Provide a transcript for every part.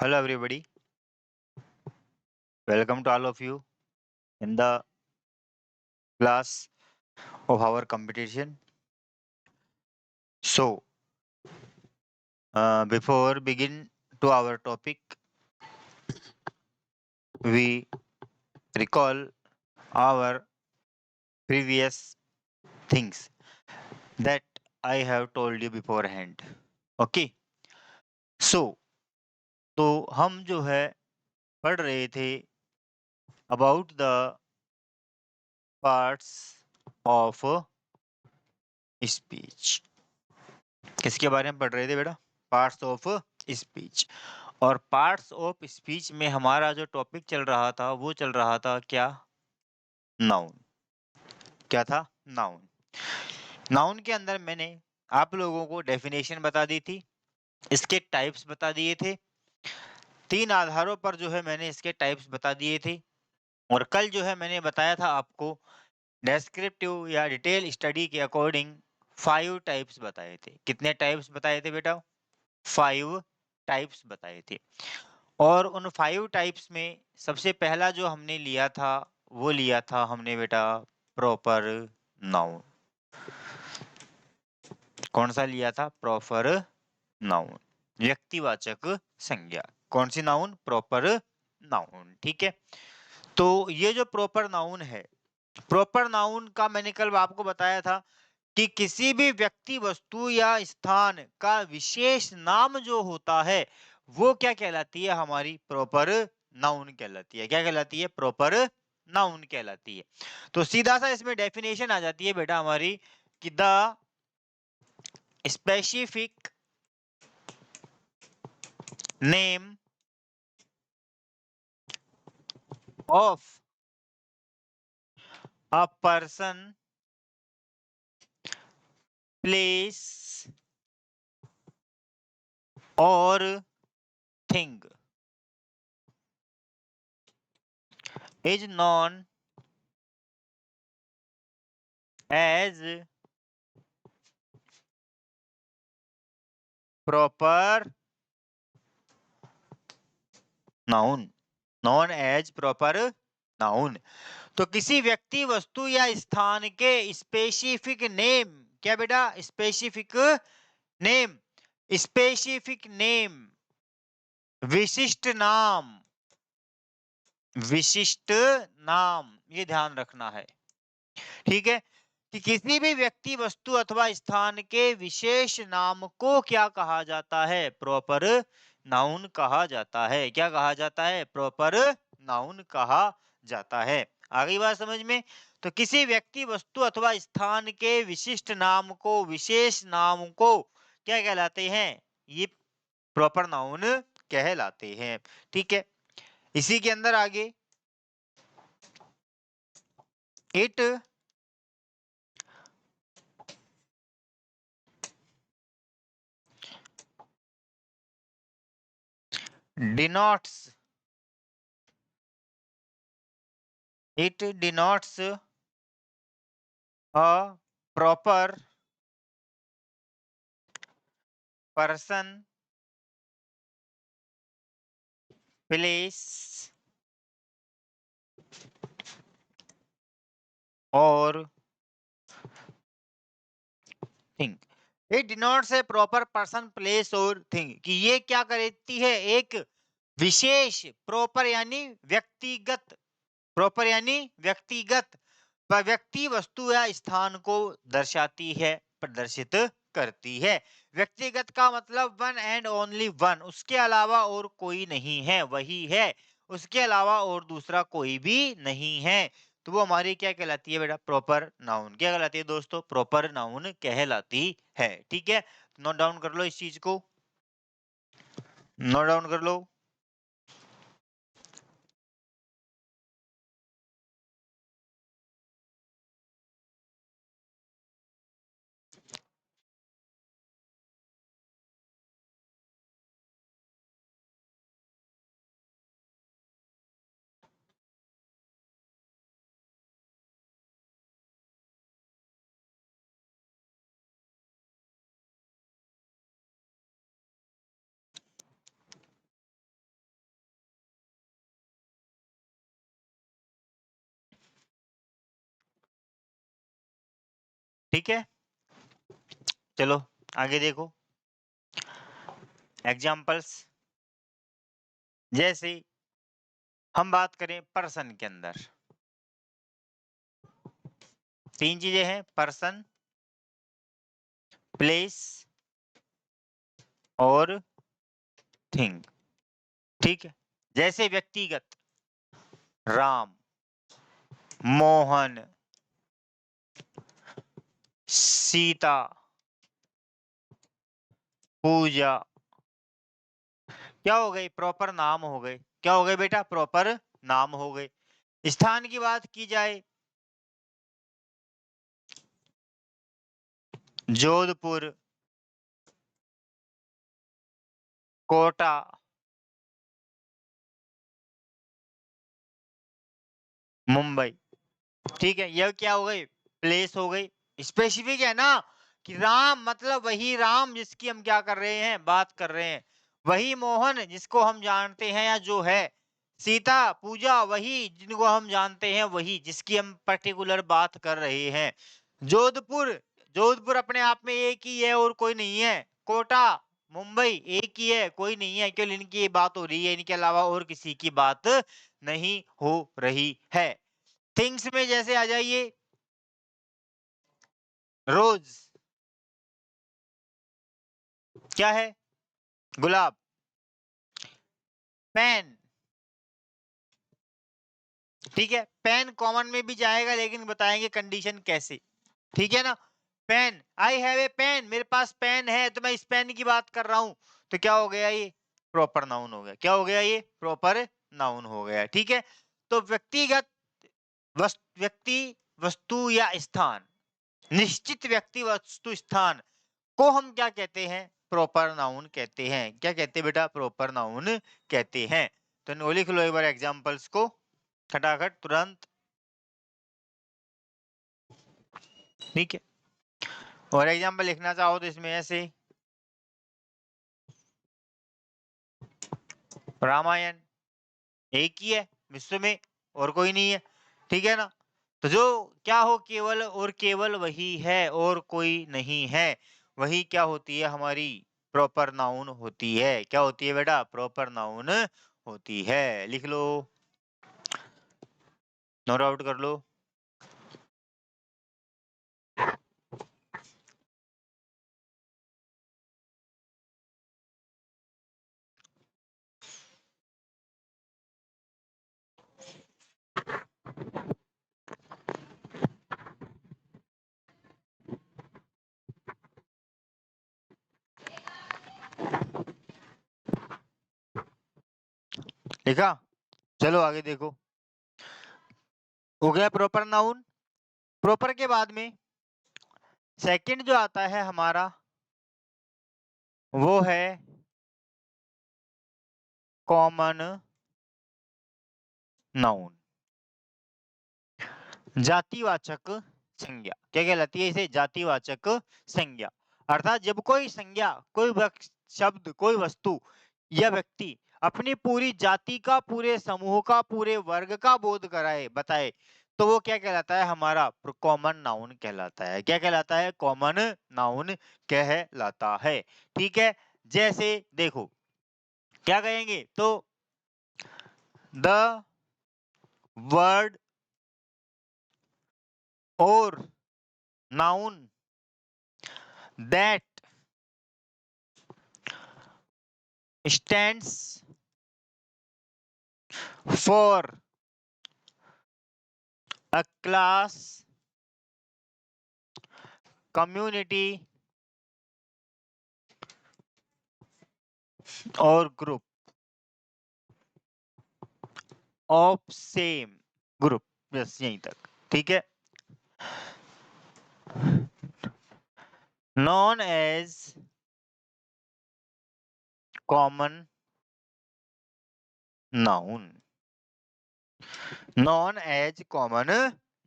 Hello, everybody. Welcome to all of you in the class of our competition. So, before begin to our topic, we recall our previous things that I have told you beforehand. Okay. So, तो हम जो है पढ़ रहे थे about the parts of speech. किसके बारे में पढ़ रहे थे बेटा? Parts of speech. और पार्ट्स ऑफ स्पीच में हमारा जो टॉपिक चल रहा था वो चल रहा था क्या? नाउन। क्या था? नाउन। नाउन के अंदर मैंने आप लोगों को डेफिनेशन बता दी थी, इसके टाइप्स बता दिए थे। 3 आधारों पर जो है मैंने इसके टाइप्स बता दिए थे। और कल जो है मैंने बताया था आपको डेस्क्रिप्टिव या डिटेल स्टडी के अकॉर्डिंग 5 टाइप्स बताए थे। कितने टाइप्स बताए थे बेटा? 5 टाइप्स बताए थे। और उन 5 टाइप्स में सबसे पहला जो हमने लिया था, वो लिया था हमने बेटा प्रॉपर नाउन। कौन-सा लिया था? प्रॉपर नाउन, व्यक्तिवाचक संज्ञा। कौन-सी नाउन? प्रॉपर नाउन, ठीक है? तो ये जो प्रॉपर नाउन है, प्रॉपर नाउन का मैंने कल आपको बताया था कि किसी भी व्यक्ति, वस्तु या स्थान का विशेष नाम जो होता है, वो क्या कहलाती है? हमारी प्रॉपर नाउन कहलाती है। क्या कहलाती है? प्रॉपर नाउन कहलाती है। तो सीधा-सा इसमें डेफिनेशन आ जाती है बेटा हमारी कि the specific name of a person, place और thing is known as proper noun. Known as proper noun. तो किसी व्यक्ति, वस्तु या स्थान के स्पेसिफिक नेम, क्या बेटा? स्पेसिफिक नेम, स्पेसिफिक नेम, विशिष्ट नाम, विशिष्ट नाम, ये ध्यान रखना है, ठीक है? कि किसी भी व्यक्ति, वस्तु अथवा स्थान के विशेष नाम को क्या कहा जाता है? प्रॉपर नाउन कहा जाता है। क्या कहा जाता है? प्रॉपर नाउन कहा जाता है। आ गई बात समझ में? तो किसी व्यक्ति, वस्तु अथवा स्थान के विशिष्ट नाम को, विशेष नाम को क्या कहलाते हैं? ये प्रॉपर नाउन कहलाते हैं, ठीक है? इसी के अंदर आगे it denotes, it denotes a proper person, place और thing. It denotes A proper person, place और थिंग, कि ये क्या करती है? एक विशेष, प्रॉपर यानी व्यक्तिगत, प्रॉपर यानी व्यक्तिगत, व्यक्ति, वस्तु या स्थान को दर्शाती है, प्रदर्शित करती है। व्यक्तिगत का मतलब वन एंड ओनली वन, उसके अलावा और कोई नहीं है, वही है। उसके अलावा और दूसरा कोई भी नहीं है। तो वो हमारी क्या कहलाती है बेटा? Proper noun. क्या कहलाती है दोस्तों? प्रॉपर नाउन कहलाती है, ठीक है? नोट डाउन कर लो इस चीज को, नोट डाउन कर लो। ठीक है, चलो आगे देखो एग्जाम्पल्स। जैसे हम बात करें पर्सन के अंदर, तीन चीजें हैं, पर्सन, प्लेस और थिंग। ठीक है, जैसे व्यक्तिगत, राम, मोहन, सीता, पूजा, क्या हो गई, प्रॉपर नाम हो गए। क्या हो गए बेटा, प्रॉपर नाम हो गए। स्थान की बात की जाए, जोधपुर, कोटा, मुंबई। ठीक है, यह क्या हो गई, प्लेस हो गई। स्पेसिफिक है ना कि राम मतलब वही राम जिसकी हम क्या कर रहे हैं, बात कर रहे हैं। वही मोहन जिसको हम जानते हैं या जो है। सीता पूजा वही जिनको हम जानते हैं, वही जिसकी हम पर्टिकुलर बात कर रहे हैं। जोधपुर, जोधपुर अपने आप में एक ही है और कोई नहीं है। कोटा, मुंबई एक ही है, कोई नहीं है। केवल इनकी बात हो रही है, इनके अलावा और किसी की बात नहीं हो रही है। थिंग्स में जैसे आ जाइए, रोज क्या है, गुलाब, पेन। ठीक है, पेन कॉमन में भी जाएगा, लेकिन बताएंगे कंडीशन कैसे। ठीक है ना, pen, I have a pen, मेरे पास पेन है, तो मैं इस पेन की बात कर रहा हूं। तो क्या हो गया ये, प्रॉपर नाउन हो गया। क्या हो गया ये, प्रॉपर नाउन हो गया। ठीक है, तो व्यक्तिगत, व्यक्ति, वस्तु या स्थान, निश्चित व्यक्ति वस्तु स्थान को हम क्या कहते हैं, प्रॉपर नाउन कहते हैं। क्या कहते हैं बेटा, प्रॉपर नाउन कहते हैं। तो इनको लिख लो एक बार एग्जांपल्स को खटाखट तुरंत। ठीक है, और एग्जांपल लिखना चाहो तो इसमें ऐसे, रामायण एक ही है विश्व में, और कोई नहीं है। ठीक है ना, तो जो क्या हो, केवल और केवल वही है और कोई नहीं है, वही क्या होती है, हमारी प्रॉपर नाउन होती है। क्या होती है बेटा, प्रॉपर नाउन होती है। लिख लो, नोट आउट कर लो। लिखा, चलो आगे देखो। हो गया प्रॉपर नाउन। प्रॉपर के बाद में सेकंड जो आता है हमारा, वो है कॉमन नाउन, जातिवाचक संज्ञा। क्या कहलाती है इसे, जातिवाचक संज्ञा। अर्थात जब कोई संज्ञा, कोई शब्द, कोई वस्तु या व्यक्ति अपनी पूरी जाति का, पूरे समूह का, पूरे वर्ग का बोध कराए, बताए, तो वो क्या कहलाता है, हमारा कॉमन नाउन कहलाता है। क्या कहलाता है, कॉमन नाउन कहलाता है। ठीक है, जैसे देखो क्या कहेंगे, तो द वर्ड और noun that stands for a class, community or group of same group। बस यहीं तक। ठीक है, known as common noun, known as common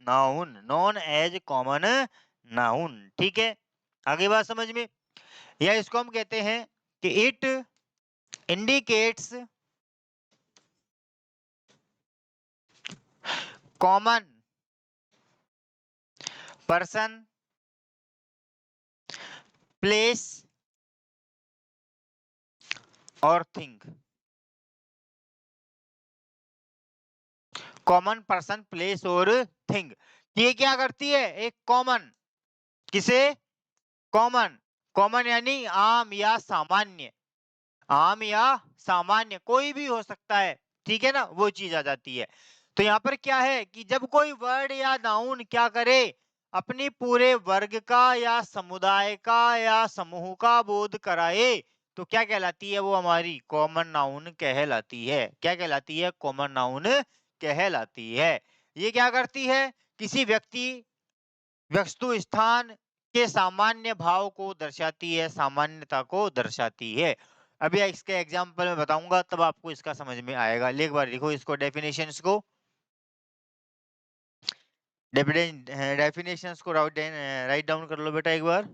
noun, known as common noun। ठीक है, आगे बात समझ में, या इसको हम कहते हैं कि it indicates common person place और थिंग। कॉमन पर्सन, प्लेस और थिंग। ये क्या करती है? एक कॉमन, किसे? कॉमन। कॉमन यानी आम या सामान्य, आम या सामान्य कोई भी हो सकता है, ठीक है ना, वो चीज आ जाती है। तो यहाँ पर क्या है कि जब कोई वर्ड या नाउन क्या करे, अपनी पूरे वर्ग का या समुदाय का या समूह का बोध कराए, तो क्या कहलाती है? वो हमारी कॉमन नाउन कहलाती है। क्या कहलाती है? कॉमन नाउन कहलाती है। ये क्या करती है? किसी व्यक्ति, वस्तु, स्थान के सामान्य भाव को दर्शाती है, सामान्यता को दर्शाती है। अभी इसके एग्जाम्पल में बताऊंगा, तब आपको इसका समझ में आएगा। एक बार देखो इसको, डेफिनेशंस को, डेफिनेशंस को राइट डाउन कर लो बेटा एक बार।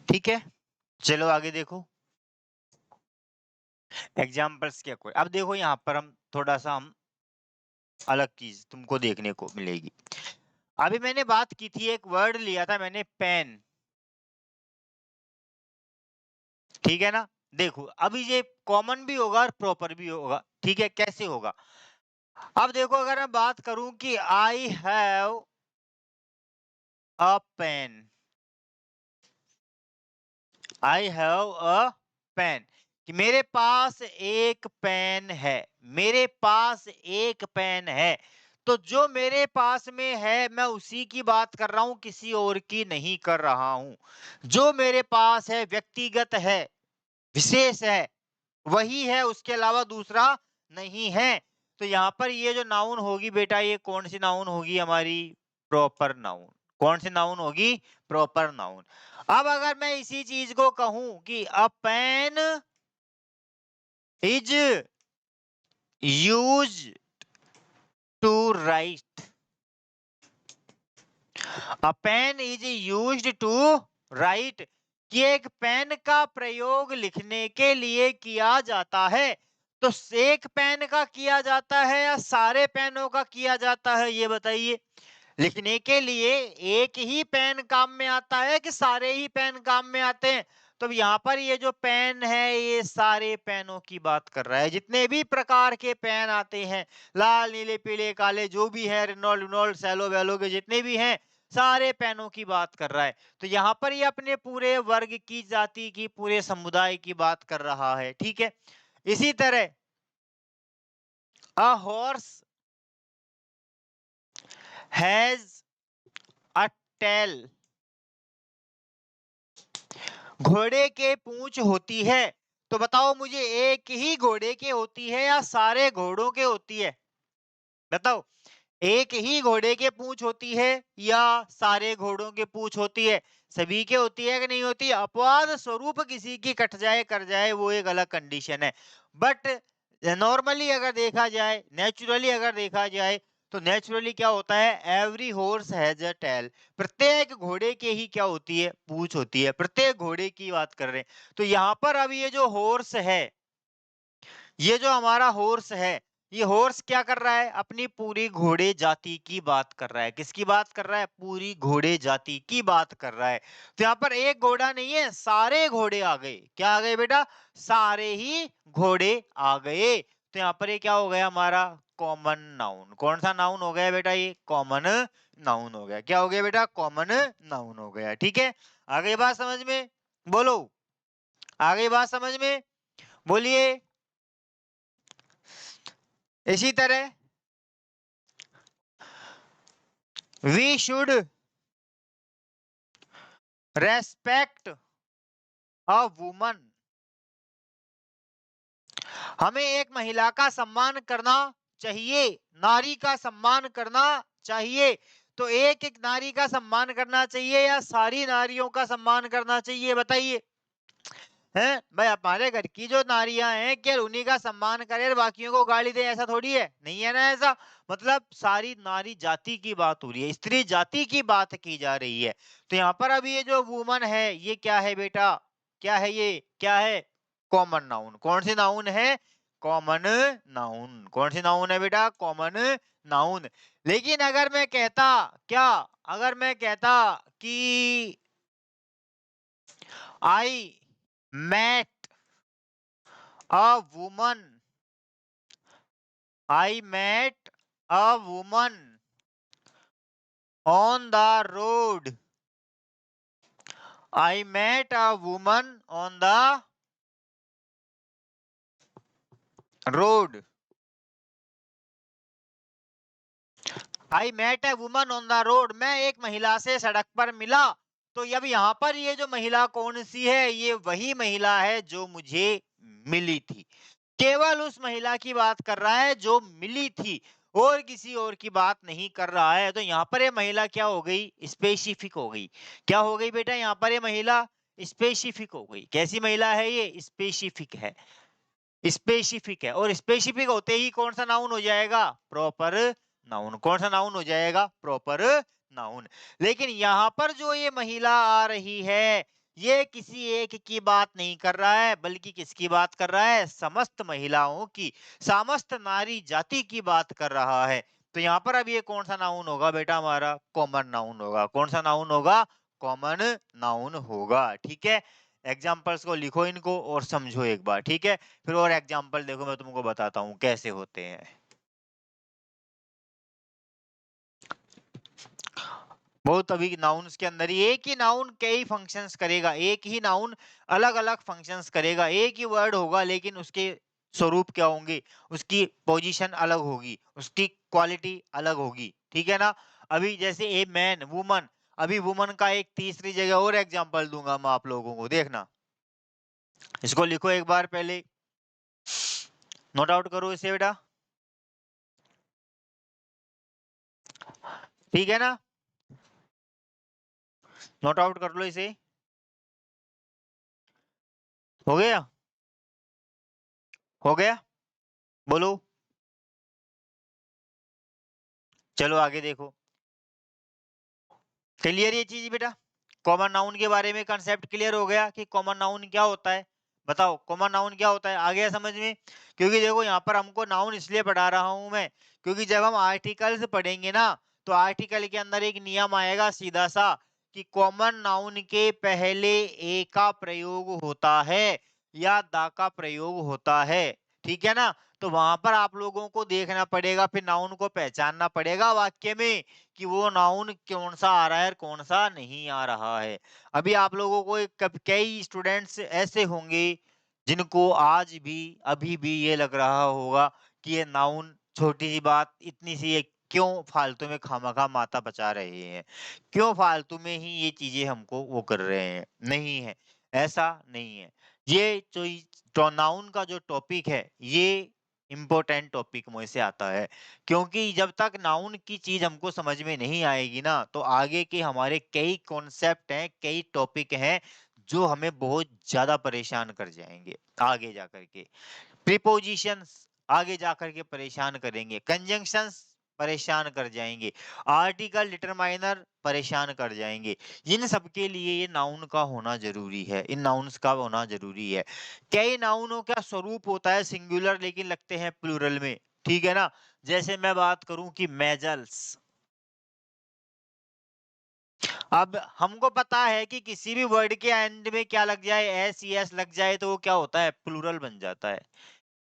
ठीक है, चलो आगे देखो एग्जाम्पल्स क्या कोई। अब देखो यहाँ पर हम थोड़ा सा हम अलग चीज तुमको देखने को मिलेगी। अभी मैंने बात की थी, एक वर्ड लिया था मैंने, पेन, ठीक है ना। देखो अभी ये कॉमन भी होगा और प्रॉपर भी होगा, ठीक है। कैसे होगा? अब देखो, अगर मैं बात करूं कि I have a pen, I have a pen, कि मेरे पास एक पेन है, मेरे पास एक पेन है। तो जो मेरे पास में है मैं उसी की बात कर रहा हूं, किसी और की नहीं कर रहा हूं। जो मेरे पास है व्यक्तिगत है, विशेष है, वही है, उसके अलावा दूसरा नहीं है। तो यहाँ पर ये जो नाउन होगी बेटा, ये कौन सी नाउन होगी? हमारी प्रॉपर नाउन। कौन सी नाउन होगी? Proper noun. अब अगर मैं इसी चीज को कहूं कि a pen is use to write, a pen is used to write, कि एक पेन का प्रयोग लिखने के लिए किया जाता है। तो एक पेन का किया जाता है या सारे पेनों का किया जाता है, ये बताइए। लिखने के लिए एक ही पेन काम में आता है कि सारे ही पेन काम में आते हैं? तो यहाँ पर ये जो पेन है, ये सारे पेनों की बात कर रहा है। जितने भी प्रकार के पेन आते हैं, लाल, नीले, पीले, काले, जो भी है, रिनोल्ड विनोल्ड, सेलो वेलो के जितने भी हैं, सारे पेनों की बात कर रहा है। तो यहाँ पर ये अपने पूरे वर्ग की, जाति की, पूरे समुदाय की बात कर रहा है, ठीक है। इसी तरह a horse has a tail, घोड़े के पूंछ होती है। तो बताओ मुझे, एक ही घोड़े के होती है या सारे घोड़ों के होती है? बताओ, एक ही घोड़े के पूंछ होती है या सारे घोड़ों के पूंछ होती है? सभी के होती है कि नहीं होती? अपवाद स्वरूप किसी की कट जाए, कर जाए, वो एक अलग कंडीशन है। बट नॉर्मली अगर देखा जाए, नेचुरली अगर देखा जाए, तो नेचुरली क्या होता है? Every horse has a tail, प्रत्येक घोड़े के ही क्या होती है? पूंछ होती है। प्रत्येक घोड़े की बात कर रहे हैं। तो यहाँ पर अब ये जो हॉर्स है, ये जो हमारा हॉर्स है, ये हॉर्स क्या कर रहा है? अपनी पूरी घोड़े जाति की बात कर रहा है। किसकी बात कर रहा है? पूरी घोड़े जाति की बात कर रहा है। तो यहाँ पर एक घोड़ा नहीं है, सारे घोड़े आ गए। क्या आ गए बेटा? सारे ही घोड़े आ गए। तो यहाँ पर ये क्या हो गया? हमारा कॉमन नाउन। कौन सा नाउन हो गया बेटा? ये कॉमन नाउन हो गया। क्या हो गया बेटा? कॉमन नाउन हो गया, ठीक है। आ गई बात समझ में? बोलो, आ गई बात समझ में? बोलिए। इसी तरह we should respect a woman, हमें एक महिला का सम्मान करना चाहिए, नारी का सम्मान करना चाहिए। तो एक एक नारी का सम्मान करना चाहिए या सारी नारियों का सम्मान करना चाहिए, बताइए। हैं भाई, हमारे घर की जो नारियां हैं केवल उन्हीं का सम्मान करें और बाकियों को गाली दे, ऐसा थोड़ी है, नहीं है ना ऐसा। मतलब सारी नारी जाति की बात हो रही है, स्त्री जाति की बात की जा रही है। तो यहाँ पर अब ये जो वुमन है ये क्या है बेटा, क्या है ये, क्या है, कॉमन नाउन। कौन सी नाउन है, कॉमन नाउन। कौन सी नाउन है बेटा, कॉमन नाउन। लेकिन अगर मैं कहता, क्या, अगर मैं कहता कि आई met a woman, I met a woman on the road, I met a woman on the road, I met a woman on the road, मैं एक महिला से सड़क पर मिला। तो अब यहाँ पर ये जो महिला कौन सी है, ये वही महिला है जो मुझे मिली थी। केवल उस महिला की बात कर रहा है जो मिली थी और किसी और की बात नहीं कर रहा है। तो यहाँ पर ये महिला क्या हो गई, स्पेसिफिक हो गई। क्या हो गई बेटा, यहाँ पर ये महिला स्पेसिफिक हो गई। कैसी महिला है ये, स्पेसिफिक है, स्पेसिफिक है। और स्पेसिफिक होते ही कौन सा नाउन हो जाएगा, प्रॉपर नाउन। कौन सा नाउन हो जाएगा, प्रॉपर नाउन। लेकिन यहाँ पर जो ये महिला आ रही है ये किसी एक की बात नहीं कर रहा है, बल्कि किसकी बात कर रहा है, समस्त महिलाओं की, समस्त नारी जाति की बात कर रहा है। तो यहाँ पर अब ये कौन सा नाउन होगा बेटा, हमारा कॉमन नाउन होगा। कौन सा नाउन होगा, कॉमन नाउन होगा। ठीक है, एग्जाम्पल्स को लिखो इनको और समझो एक बार, ठीक है। फिर और एग्जाम्पल देखो, मैं तुमको बताता हूँ कैसे होते हैं। बहुत अभी नाउन्स के अंदर ही एक ही नाउन कई फंक्शंस करेगा, एक ही नाउन अलग अलग फंक्शंस करेगा। एक ही वर्ड होगा लेकिन उसके स्वरूप क्या होंगे, उसकी पोजीशन अलग होगी, उसकी क्वालिटी अलग होगी, ठीक है ना। अभी जैसे ए मैन, वुमन, अभी वुमन का एक तीसरी जगह और एग्जाम्पल दूंगा मैं आप लोगों को, देखना। इसको लिखो एक बार पहले, नोट आउट करो इसे बेटा, ठीक है ना, नोट आउट कर लो इसे। हो गया, हो गया, बोलो। चलो आगे देखो, क्लियर ये चीज बेटा, कॉमन नाउन के बारे में कंसेप्ट क्लियर हो गया कि कॉमन नाउन क्या होता है। बताओ कॉमन नाउन क्या होता है, आ गया समझ में। क्योंकि देखो यहाँ पर हमको नाउन इसलिए पढ़ा रहा हूं मैं, क्योंकि जब हम आर्टिकल्स पढ़ेंगे ना तो आर्टिकल के अंदर एक नियम आएगा सीधा सा कि कॉमन नाउन के पहले ए का प्रयोग होता है या दा का प्रयोग होता है, ठीक है ना। तो वहां पर आप लोगों को देखना पड़ेगा, फिर नाउन को पहचानना पड़ेगा वाक्य में कि वो नाउन कौन सा आ रहा है और कौन सा नहीं आ रहा है। अभी आप लोगों को कई स्टूडेंट्स ऐसे होंगे जिनको आज भी अभी भी ये लग रहा होगा कि ये नाउन छोटी सी बात, इतनी सी, ये क्यों फालतू में खामखा माथा बचा रहे हैं, क्यों फालतू में ही ये चीजें हमको वो कर रहे हैं। नहीं है, ऐसा नहीं है। ये जो नाउन का जो टॉपिक है ये इम्पोर्टेंट टॉपिक मुझे से आता है, क्योंकि जब तक नाउन की चीज हमको समझ में नहीं आएगी ना तो आगे के हमारे कई कॉन्सेप्ट हैं, कई टॉपिक हैं जो हमें बहुत ज्यादा परेशान कर जाएंगे आगे जाकर के। प्रीपोजिशंस आगे जाकर के परेशान करेंगे, कंजंक्शंस परेशान कर जाएंगे, आर्टिकल डिटरमाइनर परेशान कर जाएंगे। इन सब के लिए ये नाउन का होना जरूरी है, इन नाउन्स का होना जरूरी है। कई नाउनों का स्वरूप होता है सिंगुलर लेकिन लगते हैं प्लूरल में, ठीक है ना। जैसे मैं बात करूं कि मेजल्स, अब हमको पता है कि किसी भी वर्ड के एंड में क्या लग जाए, एस यस लग जाए तो वो क्या होता है, प्लूरल बन जाता है।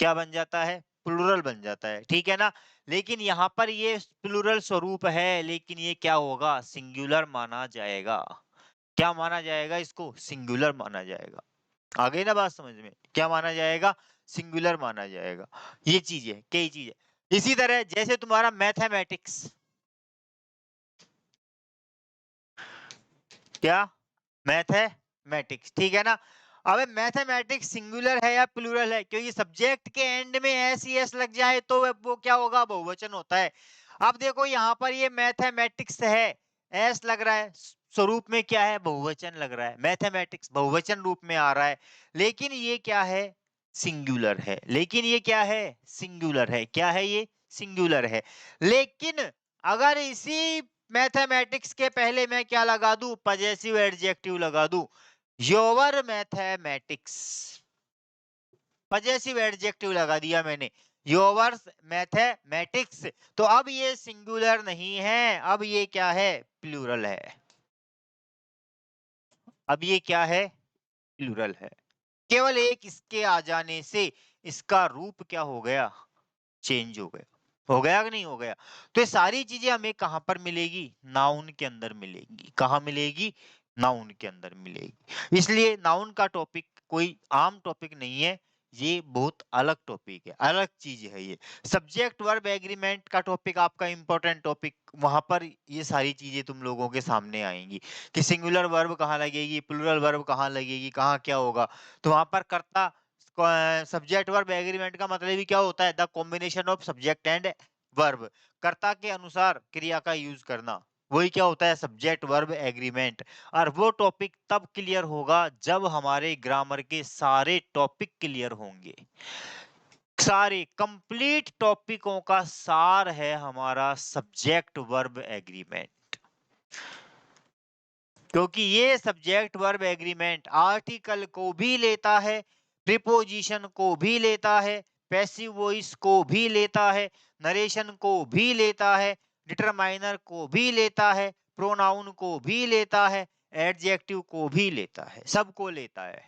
क्या बन जाता है, प्लूरल बन जाता है, ठीक है ना। लेकिन यहाँ पर ये प्लूरल स्वरूप है लेकिन ये क्या होगा, सिंगुलर माना जाएगा। क्या माना जाएगा, इसको सिंगुलर माना जाएगा। आ गई ना बात समझ में, क्या माना जाएगा, सिंगुलर माना जाएगा। ये चीज है, कई चीज है। इसी तरह जैसे तुम्हारा मैथमेटिक्स, क्या मैथमेटिक्स, ठीक है ना। अबे मैथमेटिक्स सिंगुलर है या प्लूरल है, क्योंकि सब्जेक्ट के एंड में एस ई एस लग जाए तो वो क्या होगा, बहुवचन होता है। अब देखो यहाँ पर ये मैथमेटिक्स है, एस लग रहा है, स्वरूप में क्या है, बहुवचन लग रहा है, मैथमेटिक्स बहुवचन रूप में आ रहा है, लेकिन ये क्या है, सिंगुलर है। लेकिन ये क्या है, सिंगुलर है। क्या है ये, सिंगुलर है। लेकिन अगर इसी मैथमेटिक्स के पहले मैं क्या लगा दूं, पजेसिव एडजेक्टिव लगा दूं, योर मैथमेटिक्स, पजेसिव एडजेक्टिव लगा दिया मैंने, योर मैथमेटिक्स, तो अब ये सिंगुलर नहीं है, अब ये क्या है, प्लूरल है। अब ये क्या है, प्लूरल है। केवल एक इसके आ जाने से इसका रूप क्या हो गया, चेंज हो गया कि नहीं हो गया। तो ये सारी चीजें हमें कहां पर मिलेगी, नाउन के अंदर मिलेगी। कहां मिलेगी, नाउन के अंदर मिलेगी। इसलिए नाउन का टॉपिक कोई आम टॉपिक नहीं है, ये बहुत अलग टॉपिक है, अलग चीज है ये। सब्जेक्ट वर्ब एग्रीमेंट का टॉपिक आपका इंपॉर्टेंट टॉपिक, वहां पर ये सारी चीजें तुम लोगों के सामने आएंगी कि सिंगुलर वर्ब कहाँ लगेगी, प्लूरल वर्ब कहाँ लगेगी, कहाँ क्या होगा। तो वहां पर कर्ता, सब्जेक्ट वर्ब एग्रीमेंट का मतलब ही क्या होता है, the combination of subject and verb, कर्ता के अनुसार क्रिया का यूज करना, वही क्या होता है, सब्जेक्ट वर्ब एग्रीमेंट। और वो टॉपिक तब क्लियर होगा जब हमारे ग्रामर के सारे टॉपिक क्लियर होंगे। सारे कंप्लीट टॉपिकों का सार है हमारा सब्जेक्ट वर्ब एग्रीमेंट, क्योंकि ये सब्जेक्ट वर्ब एग्रीमेंट आर्टिकल को भी लेता है, प्रीपोजिशन को भी लेता है, पैसिव वॉइस को भी लेता है, नरेशन को भी लेता है, डिटरमाइनर को भी लेता है, प्रोनाउन को भी लेता है, एडजेक्टिव को भी लेता है, सबको लेता है,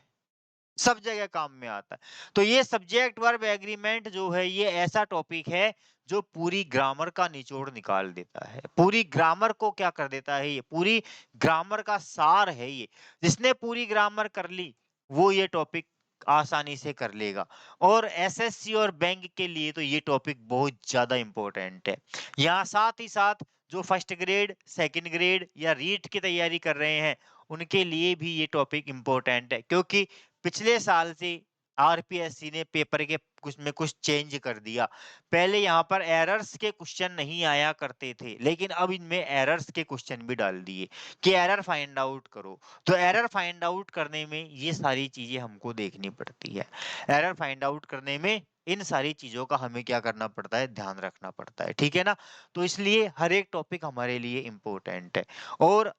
सब जगह काम में आता है। तो ये सब्जेक्ट वर्ब एग्रीमेंट जो है, ये ऐसा टॉपिक है जो पूरी ग्रामर का निचोड़ निकाल देता है, पूरी ग्रामर को क्या कर देता है, ये पूरी ग्रामर का सार है ये। जिसने पूरी ग्रामर कर ली वो ये टॉपिक आसानी से कर लेगा। और एसएससी और बैंक के लिए तो ये टॉपिक बहुत ज्यादा इंपॉर्टेंट है। यहाँ साथ ही साथ जो फर्स्ट ग्रेड, सेकंड ग्रेड या रीट की तैयारी कर रहे हैं उनके लिए भी ये टॉपिक इंपॉर्टेंट है, क्योंकि पिछले साल से आरपीएससी ने पेपर के कुछ में कुछ चेंज कर दिया। पहले यहाँ पर एरर्स के क्वेश्चन नहीं आया करते थे, लेकिन अब इनमें एरर्स के क्वेश्चन भी डाल दिए कि एरर फाइंड आउट करो। तो एरर फाइंड आउट करने में ये सारी चीजें हमको देखनी पड़ती है। एरर फाइंड आउट करने में इन सारी चीजों का हमें क्या करना पड़ता है, ध्यान रखना पड़ता है, ठीक है ना। तो इसलिए हर एक टॉपिक हमारे लिए इंपॉर्टेंट है। और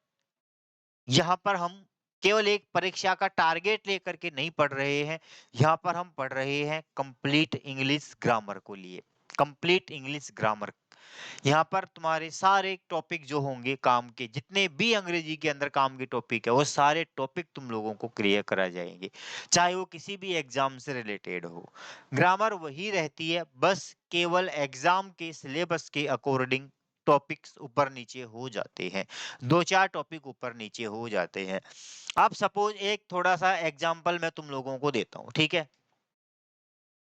यहाँ पर हम केवल एक परीक्षा का टारगेट लेकर के नहीं पढ़ रहे हैं, यहाँ पर हम पढ़ रहे हैं कंप्लीट इंग्लिश ग्रामर को लिए, कंप्लीट इंग्लिश ग्रामर। यहाँ पर तुम्हारे सारे टॉपिक जो होंगे काम के, जितने भी अंग्रेजी के अंदर काम के टॉपिक है, वो सारे टॉपिक तुम लोगों को क्लियर करा जाएंगे, चाहे वो किसी भी एग्जाम से रिलेटेड हो। ग्रामर वही रहती है, बस केवल एग्जाम के सिलेबस के अकॉर्डिंग टॉपिक्स ऊपर नीचे हो जाते हैं, दो चार टॉपिक ऊपर नीचे हो जाते हैं। अब सपोज एक थोड़ा सा एग्जाम्पल मैं तुम लोगों को देता हूँ, ठीक है,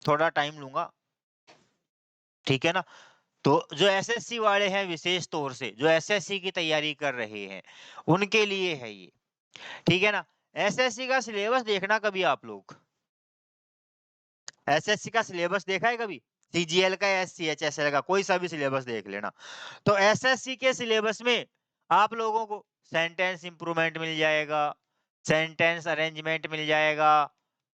थोड़ा टाइम लूंगा, ठीक है ना। तो जो एसएससी वाले हैं, विशेष तौर से जो एसएससी की तैयारी कर रहे हैं उनके लिए है ये, ठीक है ना। एसएससी का सिलेबस देखना कभी आप लोग, एसएससी का सिलेबस देखा है कभी, सीजीएल का या सीएचएसएल का, कोई सा भी सिलेबस देख लेना। तो एसएससी के सिलेबस में आप लोगों को सेंटेंस इंप्रूवमेंट मिल जाएगा, सेंटेंस अरेंजमेंट मिल जाएगा,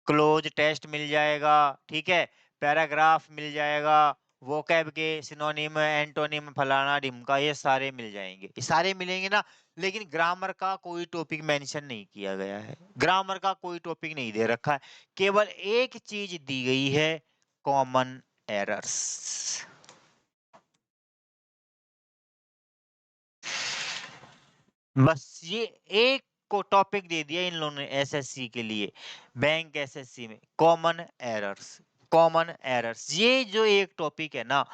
क्लोज टेस्ट मिल जाएगा, ठीक है, पैराग्राफ मिल जाएगा, वोकैब के सिनोनिम, एंटोनिम, फलाना ढिमका, ये सारे मिल जाएंगे, ये सारे मिलेंगे ना। लेकिन ग्रामर का कोई टॉपिक मेंशन नहीं किया गया है, ग्रामर का कोई टॉपिक नहीं दे रखा है, केवल एक चीज दी गई है, कॉमन एरर्स। बस ये एक को टॉपिक दे दिया इन लोगों ने एसएससी के लिए, बैंक एसएससी में, कॉमन एरर्स, कॉमन एरर्स, ये जो एक टॉपिक है ना,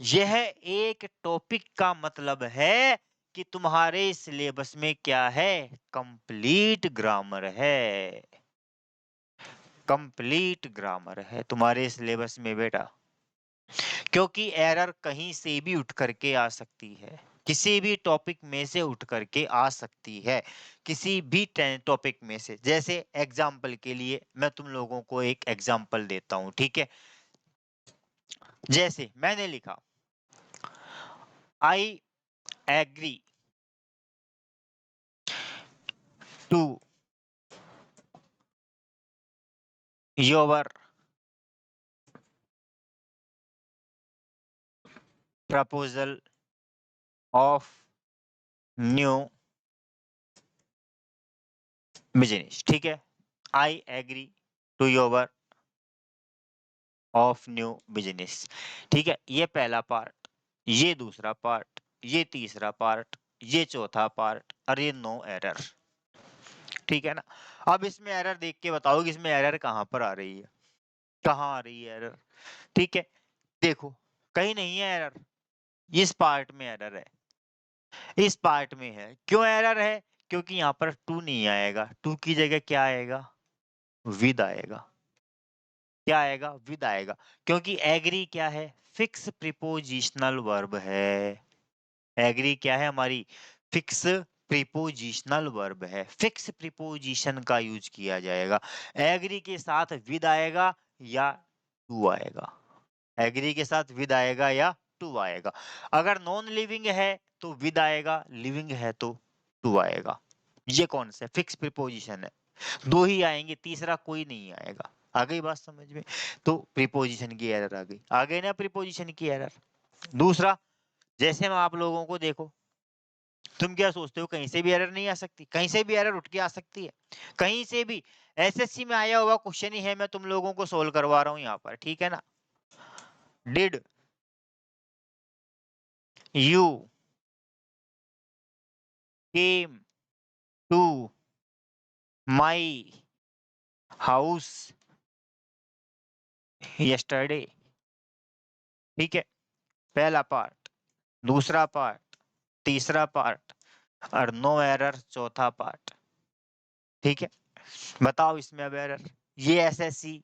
यह एक टॉपिक का मतलब है कि तुम्हारे सिलेबस में क्या है, कंप्लीट ग्रामर है, कंप्लीट ग्रामर है तुम्हारे सिलेबस में बेटा। क्योंकि एरर कहीं से भी उठ करके आ सकती है, किसी भी टॉपिक में से उठ करके आ सकती है, किसी भी टॉपिक में से। जैसे एग्जाम्पल के लिए मैं तुम लोगों को एक एग्जाम्पल देता हूं, ठीक है। जैसे मैंने लिखा I agree to your proposal of new business, ठीक है। I agree to your of new business, ठीक है। ये पहला पार्ट, ये दूसरा पार्ट, ये तीसरा पार्ट, ये चौथा पार्ट और ये नो एरर, ठीक है ना। अब इसमें एरर देख के बताओ कि इसमें एरर कहाँ पर आ रही है, कहाँ आ रही है एरर, ठीक है। देखो कहीं नहीं है एरर, इस पार्ट में एरर है, इस पार्ट में है। क्यों एरर है? क्योंकि यहाँ पर टू नहीं आएगा, टू की जगह क्या आएगा, विद आएगा। क्या आएगा? विद आएगा। क्योंकि एग्री क्या है? फिक्स प्रीपोजिशनल वर्ब है। एग्री क्या है हमारी? फिक्स प्रीपोजिशनल वर्ब है, फिक्स प्रीपोजिशन का यूज किया जाएगा। एग्री के साथ विद आएगा या टू आएगा, एग्री के साथ विद आएगा या टू आएगा। अगर नॉन लिविंग है तो विद आएगा, लिविंग है तो टू आएगा। ये कौन सा फिक्स प्रीपोजिशन है? दो ही आएंगे, तीसरा कोई नहीं आएगा। आ गई बात समझ में? तो प्रीपोजिशन की एरर आ गई ना, प्रीपोजिशन की एरर। दूसरा, जैसे मैं आप लोगों को देखो, तुम क्या सोचते हो कहीं से भी एरर नहीं आ सकती? कहीं से भी एरर उठ के आ सकती है, कहीं से भी। एसएससी में आया हुआ क्वेश्चन ही है, मैं तुम लोगों को सोल्व करवा रहा हूं यहाँ पर, ठीक है ना। Did you came to my house yesterday, ठीक है। पहला पार्ट, दूसरा पार्ट, तीसरा पार्ट और नो एरर चौथा पार्ट, ठीक है। बताओ इसमें अब एरर। ये एसएससी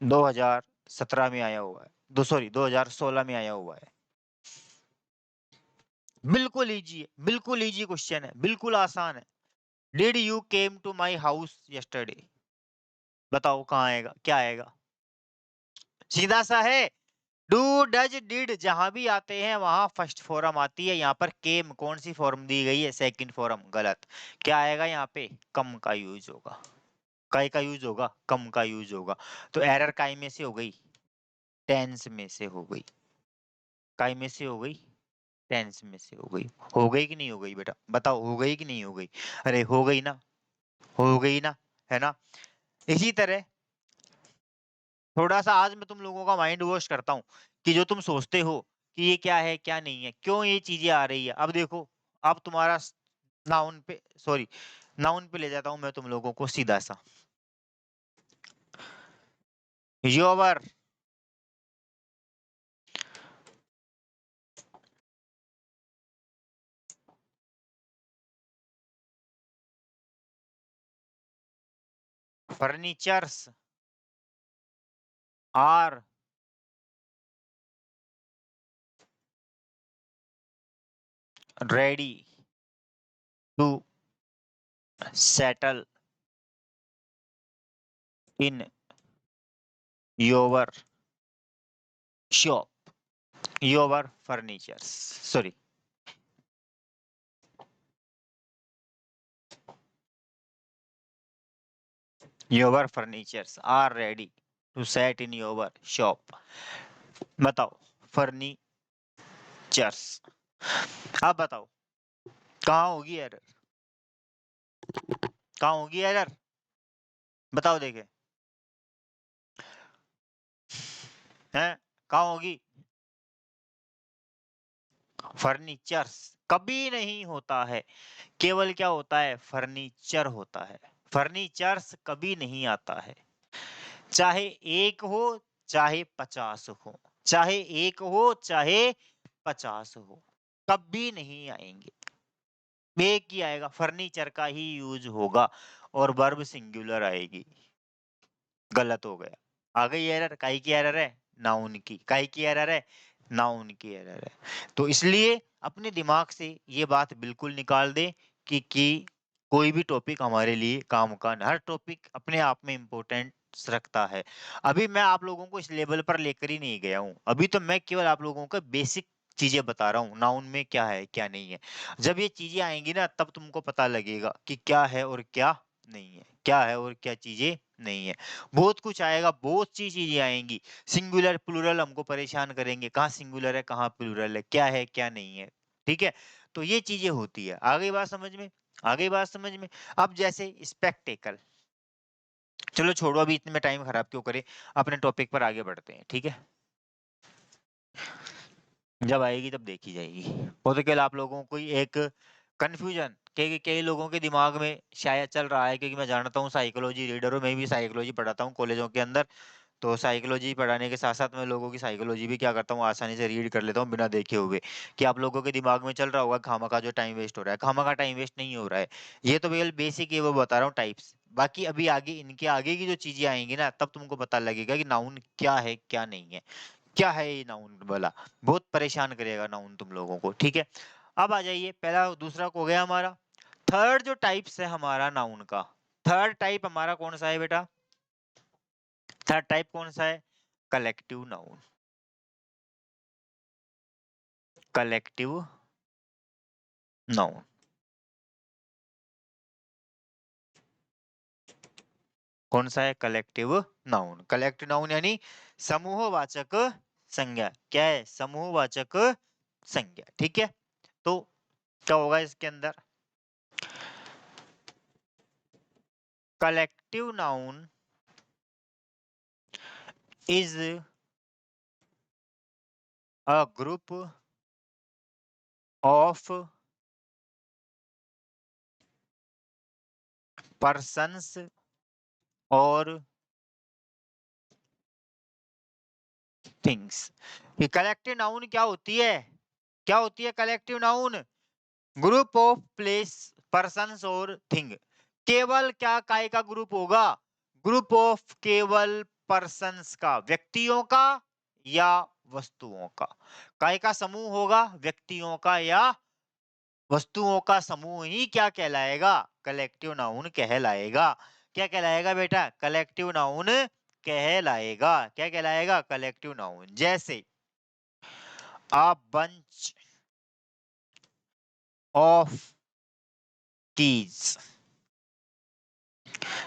2017 में आया हुआ है, 2016 में आया हुआ है। बिल्कुल इजी है, बिल्कुल इजी क्वेश्चन है, बिल्कुल आसान है। Did you came to my house yesterday, बताओ कहाँ आएगा, क्या आएगा? सीधा सा है। डू डज डिड जहां भी आते हैं वहां फर्स्ट फॉर्म आती है। यहाँ पर केम कौन सी फॉर्म दी गई है? सेकंड फॉर्म, गलत। क्या आएगा यहाँ पे? कम का यूज होगा। काय का यूज होगा? कम का यूज होगा। तो एरर काय में से हो गई? टेंस में से हो गई। काय में से हो गई? टेंस में से हो गई। हो गई कि नहीं हो गई बेटा? बताओ हो गई कि नहीं हो गई? अरे हो गई ना, हो गई ना, है ना। इसी तरह थोड़ा सा आज मैं तुम लोगों का माइंड वॉश करता हूँ कि जो तुम सोचते हो कि ये क्या है क्या नहीं है, क्यों ये चीजें आ रही है। अब देखो, अब तुम्हारा नाउन पे, सॉरी, नाउन पे ले जाता हूं मैं तुम लोगों को सीधा सा। Your furnitures are ready to settle in your shop. Your furnitures, sorry, your furnitures are ready to set in your shop. बताओ फर्नीचर्स, अब बताओ कहाँ होगी एरर, कहाँ होगी एरर? बताओ देखे हैं, कहाँ होगी? फर्नीचर्स कभी नहीं होता है, केवल क्या होता है? फर्नीचर होता है। फर्नीचर्स कभी नहीं आता है, चाहे एक हो चाहे 50 हो, चाहे एक हो चाहे 50 हो, कभी नहीं आएंगे। एक ही आएगा, फर्नीचर का ही यूज होगा और वर्ब सिंगुलर आएगी। गलत हो गया। आ गई एरर, काई की एरर है, नाउन की, काई की एरर है, नाउन की एरर है। तो इसलिए अपने दिमाग से ये बात बिल्कुल निकाल दे कि कोई भी टॉपिक हमारे लिए काम का नहीं, हर टॉपिक अपने आप में इम्पोर्टेंस रखता है। अभी मैं आप लोगों को इस लेवल पर लेकर ही नहीं गया हूँ, अभी तो मैं केवल आप लोगों को बेसिक चीजें बता रहा हूँ, नाउन में क्या है क्या नहीं है। जब ये चीजें आएंगी ना तब तुमको पता लगेगा कि क्या है और क्या नहीं है, क्या है और क्या चीजें नहीं है। बहुत कुछ आएगा, बहुत सी चीजें आएंगी, सिंगुलर प्लूरल हमको परेशान करेंगे, कहाँ सिंगुलर है कहाँ प्लूरल है क्या नहीं है। ठीक है, तो ये चीजें होती है। आ गई बात समझ में, आ गई बात समझ में। अब जैसे स्पेक्टेकल, चलो छोड़ो अभी इतने में टाइम खराब क्यों करे, अपने टॉपिक पर आगे बढ़ते हैं। ठीक है, जब आएगी तब देखी जाएगी। हो तो केवल आप लोगों को ही एक कंफ्यूजन कई लोगों के दिमाग में शायद चल रहा है, क्योंकि मैं जानता हूँ साइकोलॉजी रीडर हूँ, मैं भी साइकोलॉजी पढ़ाता हूँ कॉलेजों के अंदर। तो साइकोलॉजी पढ़ाने के साथ साथ मैं लोगों की साइकोलॉजी भी क्या करता हूँ, आसानी से रीड कर लेता हूँ बिना देखे हुए। कि आप लोगों के दिमाग में चल रहा होगा खामा का जो टाइम वेस्ट हो रहा है, खामा का टाइम वेस्ट नहीं हो रहा है। ये तो बिल्कुल बेसिक है, वो बता रहा हूँ टाइप्स। बाकी अभी आगे इनके आगे की जो चीजें आएंगी ना तब तुमको पता लगेगा कि नाउन क्या है क्या नहीं है। क्या है ये नाउन वाला, बहुत परेशान करेगा नाउन तुम लोगों को। ठीक है, अब आ जाइए, पहला दूसरा को हो गया हमारा। थर्ड जो टाइप्स है हमारा नाउन का, थर्ड टाइप हमारा कौन सा है बेटा, थर्ड टाइप कौन सा है, कलेक्टिव नाउन। कलेक्टिव नाउन, कौन सा है, कलेक्टिव नाउन। कलेक्टिव नाउन यानी समूहवाचक संज्ञा, क्या है, समूहवाचक संज्ञा। ठीक है, तो क्या होगा इसके अंदर, collective noun is a group of persons और थिंग्स। ये कलेक्टिव नाउन क्या होती है, क्या होती है collective noun, group of place persons और थिंग। केवल क्या काय का ग्रुप होगा, ग्रुप ऑफ केवल पर्सन्स का, व्यक्तियों का या वस्तुओं का। काय का समूह होगा, व्यक्तियों का या वस्तुओं का समूह ही क्या कहलाएगा, कलेक्टिव नाउन कहलाएगा। क्या कहलाएगा बेटा, कलेक्टिव नाउन कहलाएगा। क्या कहलाएगा, कलेक्टिव नाउन। जैसे अ बंच ऑफ कीज,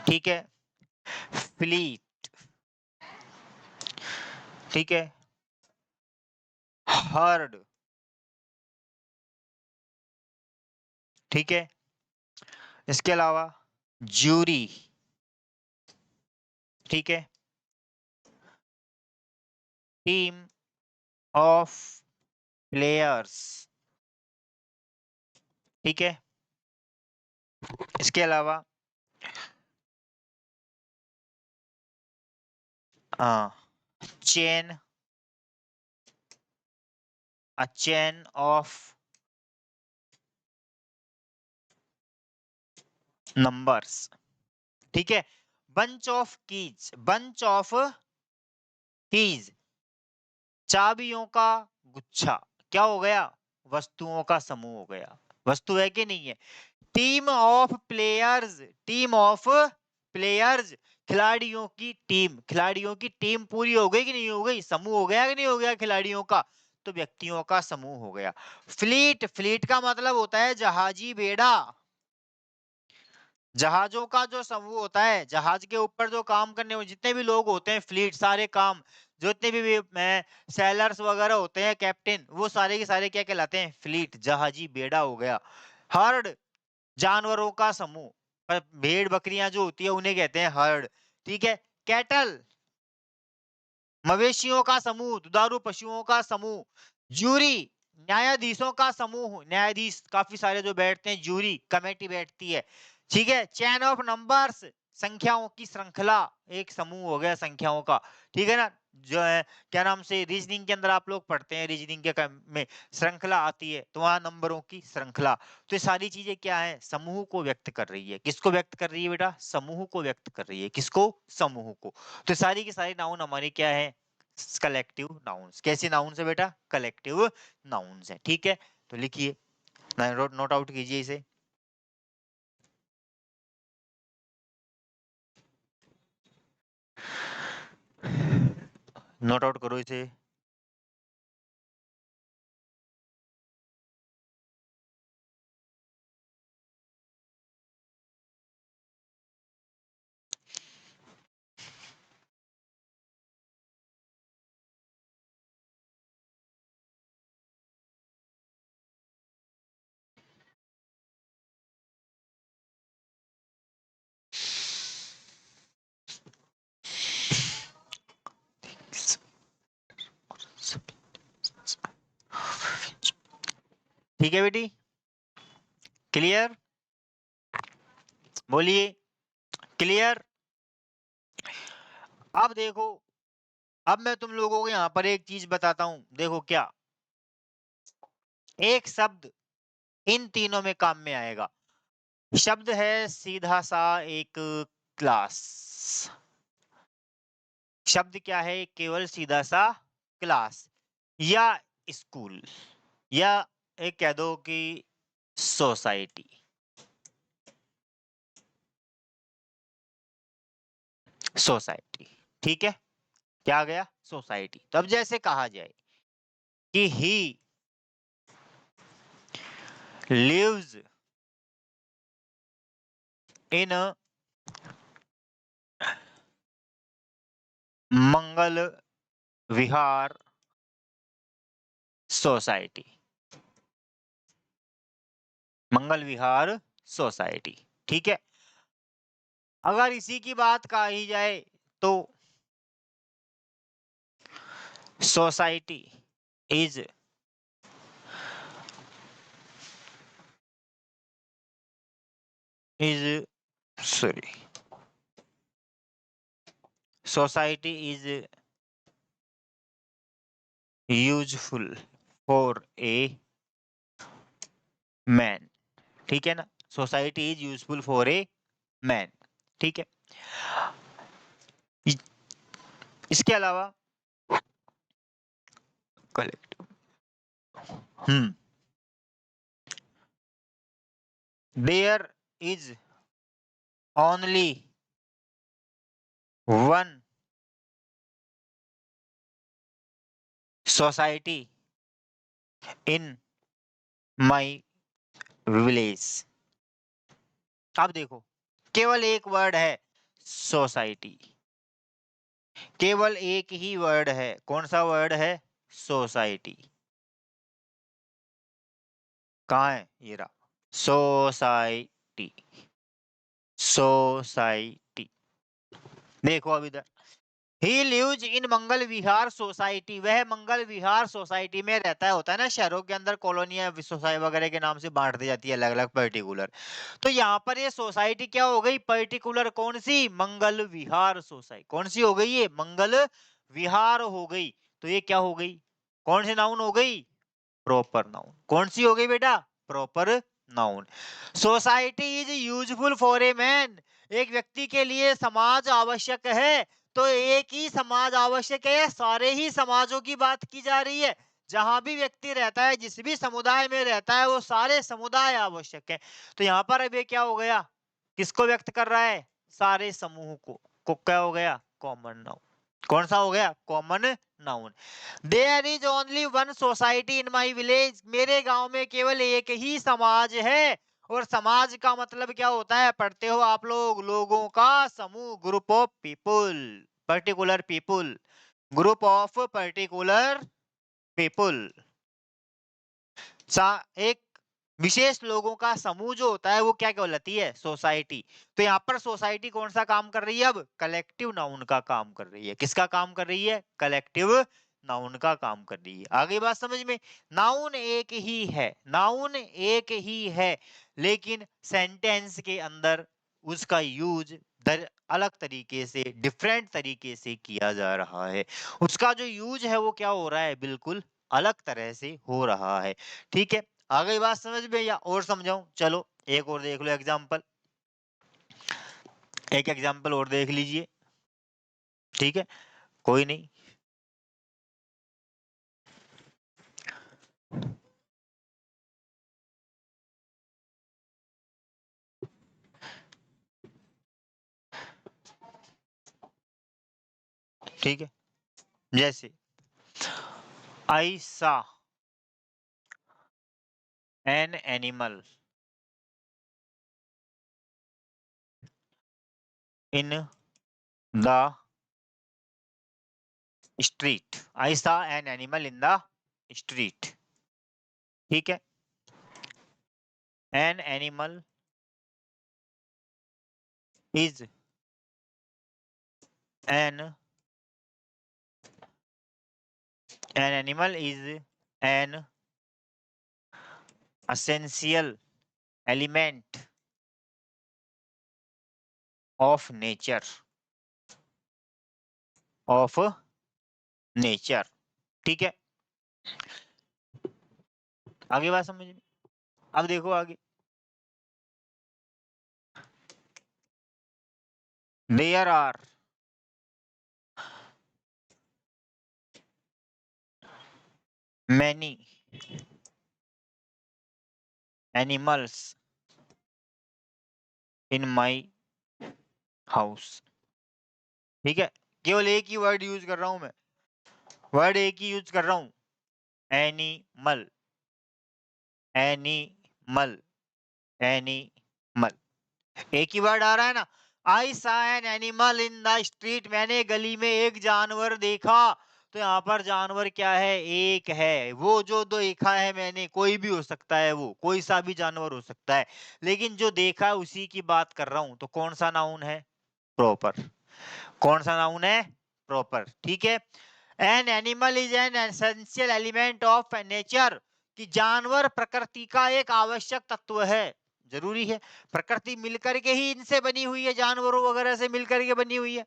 ठीक है, फ्लीट, ठीक है, हर्ड, ठीक है, इसके अलावा जूरी, ठीक है, टीम ऑफ प्लेयर्स, ठीक है, इसके अलावा chain, a chain of numbers, ठीक है, bunch of keys, bunch of keys, चाबियों का गुच्छा, क्या हो गया, वस्तुओं का समूह हो गया। वस्तु है कि नहीं है। Team of players, team of players, खिलाड़ियों की टीम, खिलाड़ियों की टीम पूरी हो गई कि नहीं हो गई, समूह हो गया कि नहीं हो गया खिलाड़ियों का, तो व्यक्तियों का समूह हो गया। फ्लीट, फ्लीट का मतलब होता है जहाजी बेड़ा, जहाजों का जो समूह होता है, जहाज के ऊपर जो काम करने वाले जितने भी लोग होते हैं, फ्लीट सारे काम, जितने भी सैलर्स वगैरह होते हैं, कैप्टन, वो सारे के सारे क्या कहलाते हैं, फ्लीट, जहाजी बेड़ा हो गया। हर्ड, जानवरों का समूह, पर भेड़ बकरियां जो होती है उन्हें कहते हैं हर्ड, ठीक है। कैटल, मवेशियों का समूह, दुधारू पशुओं का समूह। जूरी, न्यायाधीशों का समूह, न्यायाधीश काफी सारे जो बैठते हैं, जूरी कमेटी बैठती है, ठीक है। चैन ऑफ नंबर्स, संख्याओं की श्रृंखला, एक समूह हो गया संख्याओं का, ठीक है ना। जो है क्या नाम से रीजनिंग के अंदर आप लोग पढ़ते हैं, रीजनिंग के में श्रृंखला आती है, तो वहां नंबरों की श्रृंखला। तो ये सारी चीजें क्या है, समूह को व्यक्त कर रही है। किसको व्यक्त कर रही है बेटा, समूह को व्यक्त कर रही है। किसको, समूह को। तो सारी की सारी नाउन हमारी क्या है, कलेक्टिव नाउन्स। कैसे नाउन्स है बेटा, कलेक्टिव नाउन्स है। ठीक है, तो लिखिए, नोट आउट कीजिए इसे। नोट आउट करो इसे। ठीक है बेटी, क्लियर, बोलिए क्लियर। अब देखो, अब मैं तुम लोगों को यहाँ पर एक चीज बताता हूं, देखो क्या, एक शब्द इन तीनों में काम में आएगा। शब्द है सीधा सा एक क्लास। शब्द क्या है, केवल सीधा सा क्लास या स्कूल, या एक कह दो कि सोसाइटी। सोसाइटी, ठीक है, क्या आ गया, सोसाइटी। तब जैसे कहा जाए कि he lives in Mangal Vihar society. Mangal Vihar society, ठीक है। अगर इसी की बात कही जाए तो society is is sorry, society is useful for a man, ठीक है ना। Society is useful for a man, ठीक है। इसके अलावा collect, there is only one society in my village. अब देखो, केवल एक वर्ड है सोसाइटी, केवल एक ही वर्ड है। कौन सा वर्ड है, सोसाइटी। कहाँ है, ये रहा, सोसाइटी। सोसाइटी, देखो अब इधर, ही lives in Mangal Vihar society, वह मंगल विहार सोसाइटी में रहता है। होता है ना शहरों के अंदर कॉलोनियां सोसाइटी वगैरह के नाम से बांट दी जाती है अलग अलग पर्टिकुलर। तो यहाँ पर ये सोसाइटी क्या हो गई, पर्टिकुलर कौन सी, मंगल विहार सोसाइटी। कौन सी हो गई, ये मंगल विहार हो गई। तो ये क्या हो गई, कौन सी नाउन हो गई, प्रॉपर नाउन। कौन सी हो गई बेटा, proper noun. Society is useful for a man, एक व्यक्ति के लिए समाज आवश्यक है। तो एक ही समाज आवश्यक है, सारे ही समाजों की बात की जा रही है। जहां भी व्यक्ति रहता है, जिस भी समुदाय में रहता है, वो सारे समुदाय आवश्यक है। तो यहाँ पर अब ये क्या हो गया, किसको व्यक्त कर रहा है, सारे समूह को क्या हो गया, कॉमन नाउन। कौन सा हो गया, common noun. There is only one society in my village, मेरे गांव में केवल एक ही समाज है। और समाज का मतलब क्या होता है, पढ़ते हो आप लोग, लोगों का समूह, group of people, particular people, group of particular people. एक विशेष लोगों का समूह जो होता है वो क्या कहलाती है, सोसाइटी। तो यहाँ पर सोसाइटी कौन सा काम कर रही है, अब कलेक्टिव नाउन का काम कर रही है। किसका काम कर रही है, कलेक्टिव नाउन का काम कर रही है। आगे बात समझ में, नाउन एक ही है, नाउन एक ही है, लेकिन सेंटेंस के अंदर उसका यूज अलग तरीके से, डिफरेंट तरीके से किया जा रहा है। उसका जो यूज है वो क्या हो रहा है, बिल्कुल अलग तरह से हो रहा है। ठीक है, आ गई बात समझ में या और समझाऊं? चलो एक और देख लो एग्जाम्पल, एक एग्जाम्पल और देख लीजिए। ठीक है, कोई नहीं। ठीक है, जैसे I saw an animal in the street. I saw an animal in the street. ठीक है, an animal is an An animal is an essential element of nature. Of nature. ठीक है, आगे बात समझ में? अब देखो आगे, there are many animals in my house. ठीक है, केवल एक ही वर्ड यूज कर रहा हूं मैं, वर्ड एक ही यूज कर रहा हूं, एनिमल, एनिमल, एनिमल, एक ही वर्ड आ रहा है ना। आई saw an animal in the street, मैंने गली में एक जानवर देखा। तो यहाँ पर जानवर क्या है, एक है। वो जो देखा है मैंने, कोई भी हो सकता है, वो कोई सा भी जानवर हो सकता है, लेकिन जो देखा है उसी की बात कर रहा हूं। तो कौन सा नाउन है, प्रॉपर। कौन सा नाउन है, प्रॉपर। ठीक है, an animal is an essential element of nature, कि जानवर प्रकृति का एक आवश्यक तत्व है, जरूरी है। प्रकृति मिलकर के ही इनसे बनी हुई है, जानवरों वगैरह से मिलकर के बनी हुई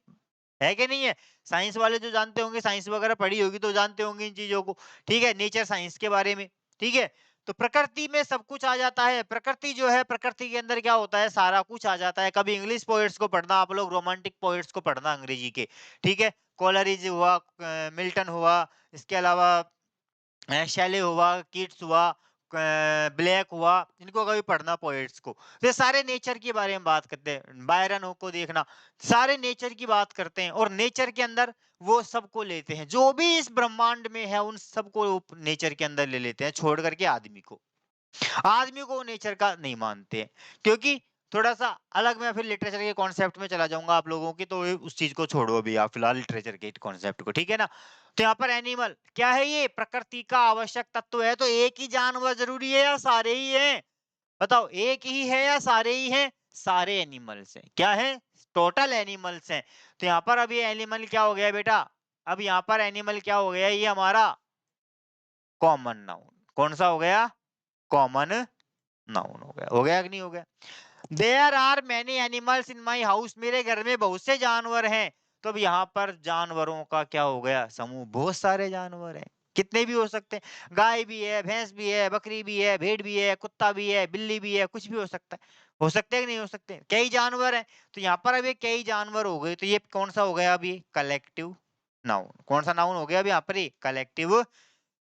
है कि नहीं है? साइंस वाले जो जानते होंगे, साइंस वगैरह पढ़ी होगी तो जानते होंगे इन चीजों को। ठीक है, नेचर साइंस के बारे में। ठीक है, तो प्रकृति में सब कुछ आ जाता है। प्रकृति जो है, प्रकृति के अंदर क्या होता है, सारा कुछ आ जाता है। कभी इंग्लिश पोएट्स को पढ़ना आप लोग, रोमांटिक पोएट्स को पढ़ना अंग्रेजी के। ठीक है, कोलरिज हुआ, मिल्टन हुआ, इसके अलावा शैले हुआ, किट्स हुआ, ब्लैक हुआ, इनको कभी पढ़ना पोएट्स को। तो ये सारे नेचर के बारे में बात करते हैं। बायरन को देखना, सारे नेचर की बात करते हैं, और नेचर के अंदर वो सबको लेते हैं, जो भी इस ब्रह्मांड में है उन सबको नेचर के अंदर ले लेते हैं, छोड़ करके आदमी को। आदमी को नेचर का नहीं मानते हैं, क्योंकि थोड़ा सा अलग, मैं फिर लिटरेचर के कॉन्सेप्ट में चला जाऊंगा आप लोगों की, तो उस चीज को छोड़ो अभी आप फिलहाल लिटरेचर के कॉन्सेप्ट को। ठीक है ना, तो यहाँ पर एनिमल क्या है, ये प्रकृति का आवश्यक तत्व है। तो एक ही जानवर जरूरी है या सारे ही हैं, बताओ, एक ही है या सारे ही हैं? सारे एनिमल्स हैं। क्या है, टोटल एनिमल्स हैं। तो यहाँ पर अब ये एनिमल क्या हो गया बेटा, अब यहाँ पर एनिमल क्या हो गया, ये हमारा कॉमन नाउन। कौन सा हो गया, कॉमन नाउन हो गया कि नहीं हो गया? There are many animals in my house, मेरे घर में बहुत से जानवर हैं। तो अब यहाँ पर जानवरों का क्या हो गया, समूह, बहुत सारे जानवर हैं। कितने भी हो सकते हैं, गाय भी है, भैंस भी है, बकरी भी है, भेड़ भी है, कुत्ता भी है, बिल्ली भी है, कुछ भी हो सकता है। हो सकते हैं कि नहीं हो सकते, कई जानवर हैं। तो यहाँ पर अब ये कई जानवर हो गए, तो ये कौन सा हो गया, अभी कलेक्टिव नाउन। कौन सा नाउन हो गया अभी यहाँ पर, कलेक्टिव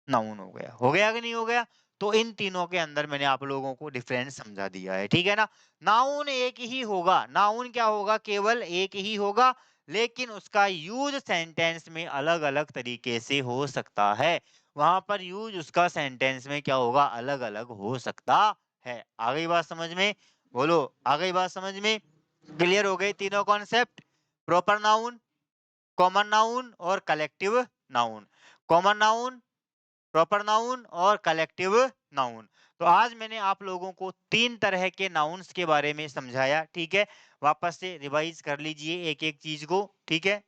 नाउन हो गया कि नहीं हो गया? तो इन तीनों के अंदर मैंने आप लोगों को डिफरेंस समझा दिया है। ठीक है ना, नाउन एक ही होगा, नाउन क्या होगा, केवल एक ही होगा, लेकिन उसका यूज सेंटेंस में अलग अलग तरीके से हो सकता है। वहां पर यूज उसका सेंटेंस में क्या होगा, अलग अलग हो सकता है। आ गई बात समझ में? बोलो, आ गई बात समझ में? क्लियर हो गए तीनों concept, proper noun, common noun और collective noun. Common noun, proper noun और कलेक्टिव नाउन। तो आज मैंने आप लोगों को तीन तरह के नाउन्स के बारे में समझाया। ठीक है, वापस से रिवाइज कर लीजिए एक एक चीज को। ठीक है,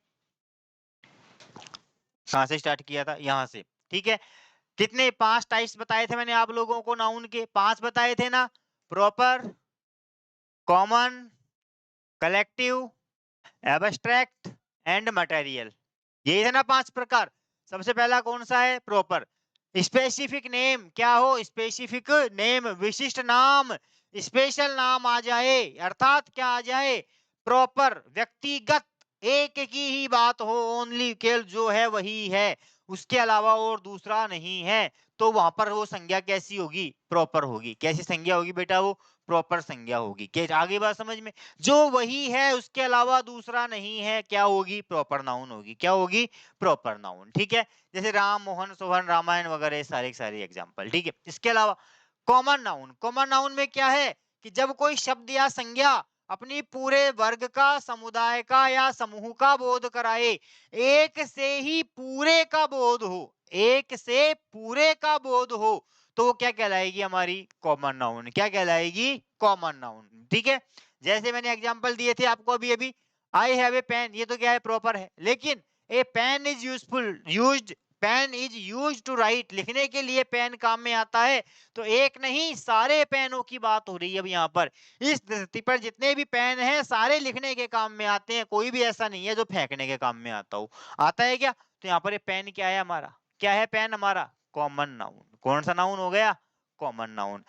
कहाँ से स्टार्ट किया था, यहाँ से। ठीक है, कितने, 5 टाइप्स बताए थे मैंने आप लोगों को नाउन के, 5 बताए थे ना, proper, common, collective abstract and material, यही है ना 5 प्रकार। सबसे पहला कौन सा है? प्रॉपर। स्पेसिफिक नेम, क्या हो? स्पेसिफिक नेम, विशिष्ट नाम, स्पेशल नाम आ जाए, अर्थात क्या आ जाए? प्रॉपर, व्यक्तिगत, एक की ही बात हो, ओनली, केवल जो है वही है, उसके अलावा और दूसरा नहीं है, तो वहां पर वो संज्ञा कैसी होगी? प्रॉपर होगी। कैसी संज्ञा होगी बेटा? वो प्रॉपर संज्ञा होगी। आगे बात समझ में? जो वही है उसके अलावा दूसरा नहीं है, क्या होगी? प्रॉपर नाउन होगी। क्या होगी? Proper noun. ठीक है, जैसे राम, मोहन, सोहन, रामायण वगैरह सारे सारे एग्जाम्पल। ठीक है, इसके अलावा कॉमन नाउन। कॉमन नाउन में क्या है कि जब कोई शब्द या संज्ञा अपनी पूरे वर्ग का, समुदाय का या समूह का बोध कराए, एक से ही पूरे का बोध हो, एक से पूरे का बोध हो, तो वो क्या कहलाएगी? हमारी कॉमन नाउन। क्या कहलाएगी? Common noun. ठीक है, जैसे मैंने एग्जांपल दिए थे आपको अभी अभी, आई हैव ए पेन, ये तो क्या है? प्रॉपर है। लेकिन a pen is useful, used, pen is used to write, लिखने के लिए पेन काम में आता है। तो एक नहीं, सारे पेनों की बात हो रही है अब यहाँ पर। इस धरती पर जितने भी पेन हैं सारे लिखने के काम में आते हैं, कोई भी ऐसा नहीं है जो फेंकने के काम में आता हो। आता है क्या? तो यहाँ पर ये पेन क्या है हमारा? क्या है पेन हमारा? Common noun. कौन सा नाउन हो गया? Common noun.